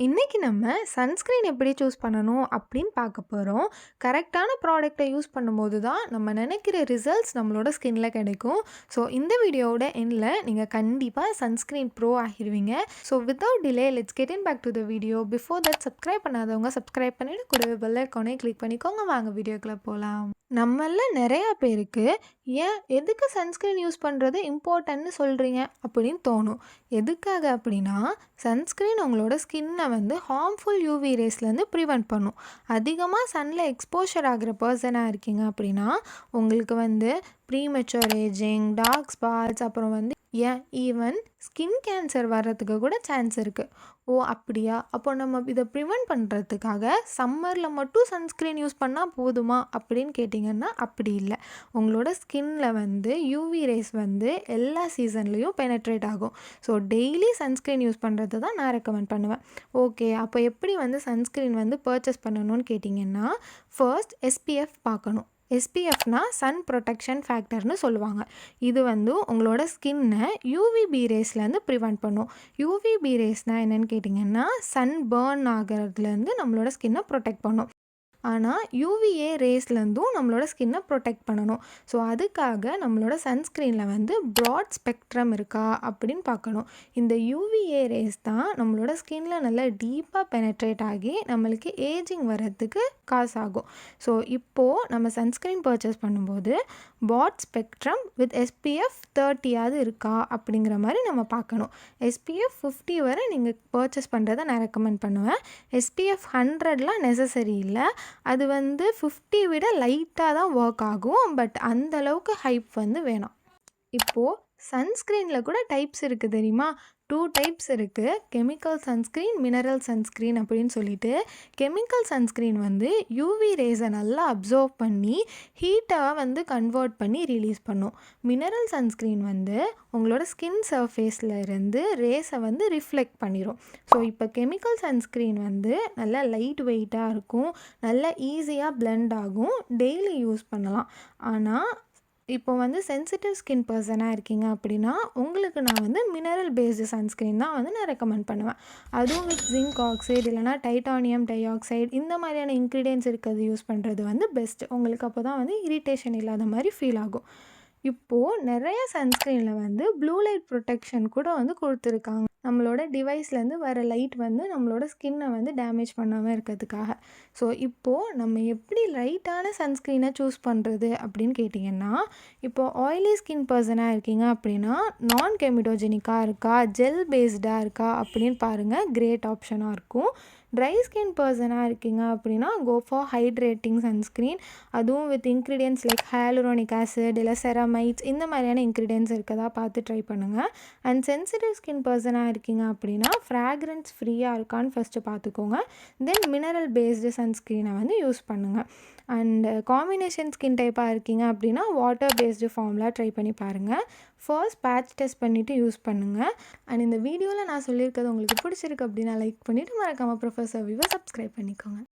இன்னைக்கு நம்ம சன்ஸ்கிரீன் எப்படி சூஸ் பண்ணணும் அப்படின்னு பார்க்க போகிறோம். கரெக்டான ப்ராடக்ட்டை யூஸ் பண்ணும்போது தான் நம்ம நினைக்கிற ரிசல்ட்ஸ் நம்மளோட ஸ்கின்ல கிடைக்கும். ஸோ இந்த வீடியோவோட எண்டில் நீங்கள் கண்டிப்பாக சன்ஸ்கிரீன் ப்ரோ ஆகிடுவீங்க. So without delay let's get in back to the video. Before that subscribe பண்ணாதவங்க சப்ஸ்கிரைப் பண்ணிவிட்டு கூடவே பெல் ஐகானை கிளிக் பண்ணிக்கோங்க. வாங்க வீடியோக்குள்ளே போகலாம். நம்மள நிறையா பேருக்கு ஏன் எதுக்கு சன்ஸ்கிரீன் யூஸ் பண்ணுறது இம்பார்ட்டன்ட்னு சொல்கிறீங்க அப்படின்னு தோணும். எதுக்காக அப்படின்னா சன்ஸ்கிரீன் உங்களோட ஸ்கின்னை ஹார்ம்ஃபுல் யூவி ரேஸ்லேருந்து ப்ரிவெண்ட் பண்ணும். அதிகமாக சன்னில் எக்ஸ்போஷர் ஆகிற பர்சனாக இருக்கீங்க அப்படின்னா உங்களுக்கு ப்ரீமெச்சூர் ஏஜிங், டார்க் ஸ்பாட்ஸ், அப்புறம் ஏன் ஈவன் ஸ்கின் கேன்சர் வர்றதுக்கு கூட சான்ஸ் இருக்குது. ஓ அப்படியா? அப்போ நம்ம இதை ப்ரிவெண்ட் பண்ணுறதுக்காக சம்மரில் மட்டும் சன்ஸ்க்ரீன் யூஸ் பண்ணால் போதுமா அப்படின்னு கேட்டிங்கன்னா அப்படி இல்லை. உங்களோட ஸ்கின்னில் யூவி ரேஸ் எல்லா சீசன்லேயும் பெனட்ரேட் ஆகும். ஸோ டெய்லி சன்ஸ்க்ரீன் யூஸ் பண்ணுறது தான் நான் ரெக்கமெண்ட் பண்ணுவேன். ஓகே, அப்போ எப்படி சன்ஸ்க்ரீன் பர்ச்சேஸ் பண்ணணும்னு கேட்டிங்கன்னா ஃபர்ஸ்ட் எஸ்பிஎஃப் பார்க்கணும். எஸ்பிஎஃப்னா சன் ப்ரொடெக்ஷன் ஃபேக்டர்னு சொல்லுவாங்க. இது உங்களோட ஸ்கின்னை யூவிபி ரேஸ்லேருந்து ப்ரிவெண்ட் பண்ணும். யூவிபி ரேஸ்னால் என்னென்னு கேட்டிங்கன்னா சன் பேர்ன் ஆகிறதுலேருந்து நம்மளோட ஸ்கின்னை ப்ரொடெக்ட் பண்ணும். ஆனால் யூவிஏ ரேஸ்லேருந்தும் நம்மளோட ஸ்கின்னை ப்ரொடெக்ட் பண்ணணும். ஸோ அதுக்காக நம்மளோட சன்ஸ்க்ரீனில் ப்ராட் ஸ்பெக்ட்ரம் இருக்கா அப்படின்னு பார்க்கணும். இந்த யூவிஏ ரேஸ் தான் நம்மளோட ஸ்கின்ல நல்லா டீப்பாக பெனட்ரேட் ஆகி நம்மளுக்கு ஏஜிங் வர்றதுக்கு காசாகும். ஸோ இப்போது நம்ம சன்ஸ்க்ரீன் பர்ச்சேஸ் பண்ணும்போது ப்ராட் ஸ்பெக்ட்ரம் வித் SPF 30 இருக்கா அப்படிங்கிற மாதிரி நம்ம பார்க்கணும். SPF 50 வரை நீங்கள் பர்ச்சேஸ் பண்ணுறதை நான் ரெக்கமெண்ட் பண்ணுவேன். SPF 100லாம் நெசசரி இல்லை. அது 50 விட லைட்டாக தான் ஒர்க் ஆகும். பட் அந்தளவுக்கு ஹைப் வேணாம். இப்போது சன்ஸ்க்ரீனில் கூட டைப்ஸ் இருக்குது தெரியுமா? 2 டைப்ஸ் இருக்குது. கெமிக்கல் சன்ஸ்க்ரீன், மினரல் சன்ஸ்க்ரீன் அப்படின்னு சொல்லிட்டு. கெமிக்கல் சன்ஸ்க்ரீன் யூவி ரேஸை நல்லா அப்சர்வ் பண்ணி ஹீட்டாக கன்வெர்ட் பண்ணி ரிலீஸ் பண்ணும். மினரல் சன்ஸ்க்ரீன் உங்களோட ஸ்கின் சர்ஃபேஸில் இருந்து ரேஸை ரிஃப்ளெக்ட் பண்ணிடும். ஸோ இப்போ கெமிக்கல் சன்ஸ்க்ரீன் நல்லா லைட் வெயிட்டாக இருக்கும், நல்லா ஈஸியாக பிளெண்ட் ஆகும், டெய்லி யூஸ் பண்ணலாம். ஆனால் இப்போ சென்சிட்டிவ் ஸ்கின் பர்சனாக இருக்கீங்க அப்படின்னா உங்களுக்கு நான் மினரல் பேஸ்டு சன்ஸ்க்ரீன் தான் நான் ரெக்கமெண்ட் பண்ணுவேன். அதுவும் வித் ஜிங்க் ஆக்சைடு இல்லைனா டைட்டானியம் டை ஆக்சைடு இந்த மாதிரியான இன்க்ரீடியன்ட்ஸ் இருக்கிறது யூஸ் பண்ணுறது பெஸ்ட். உங்களுக்கு அப்போ தான் இரிட்டேஷன் இல்லாத மாதிரி ஃபீல் ஆகும். இப்போது நிறைய சன்ஸ்க்ரீனில் ப்ளூ லைட் ப்ரொடெக்ஷன் கூட கொடுத்துருக்காங்க. நம்மளோட டிவைஸ்லேருந்து வர லைட் நம்மளோட ஸ்கின்னை டேமேஜ் பண்ணாமல் இருக்கிறதுக்காக. ஸோ இப்போது நம்ம எப்படி லைட்டான சன்ஸ்க்ரீனை சூஸ் பண்ணுறது அப்படின்னு கேட்டிங்கன்னா, இப்போது ஆயிலி ஸ்கின் பர்சனாக இருக்கீங்க அப்படின்னா நான் கெமிடோஜெனிக்காக இருக்கா, ஜெல் பேஸ்டாக இருக்கா அப்படின்னு பாருங்கள், கிரேட் ஆப்ஷனாக இருக்கும். ட்ரை ஸ்கின் பர்சனாக இருக்கீங்க அப்படின்னா கோ ஃபார் ஹைட்ரேட்டிங் சன்ஸ்க்ரீன். அதுவும் with ingredients like hyaluronic acid இல்லை செரமைட்ஸ் இந்த மாதிரியான இன்க்ரீடியன்ட்ஸ் இருக்கதா பார்த்து ட்ரை பண்ணுங்கள். அண்ட் சென்சிட்டிவ் ஸ்கின் பர்சனாக இருக்கீங்க அப்படின்னா ஃப்ராக்ரன்ஸ் ஃப்ரீயாக இருக்கான்னு ஃபஸ்ட்டு பார்த்துக்கோங்க. தென் மினரல் பேஸ்டு சன்ஸ்க்ரீனை யூஸ் பண்ணுங்கள். அண்ட் காம்பினேஷன் ஸ்கின் டைப்பாக இருக்கீங்க அப்படின்னா வாட்டர் பேஸ்டு ஃபார்ம்லாம் ட்ரை பண்ணி பாருங்கள். ஃபர்ஸ்ட் பேட்ச் டெஸ்ட் பண்ணிவிட்டு யூஸ் பண்ணுங்கள். அண்ட் இந்த வீடியோவில் நான் சொல்லியிருக்கிறது உங்களுக்கு பிடிச்சிருக்கு அப்படின்னா லைக் பண்ணிவிட்டு மறக்காமல் ப்ரொஃபஸர் வியூவை சப்ஸ்கிரைப் பண்ணிக்கோங்க.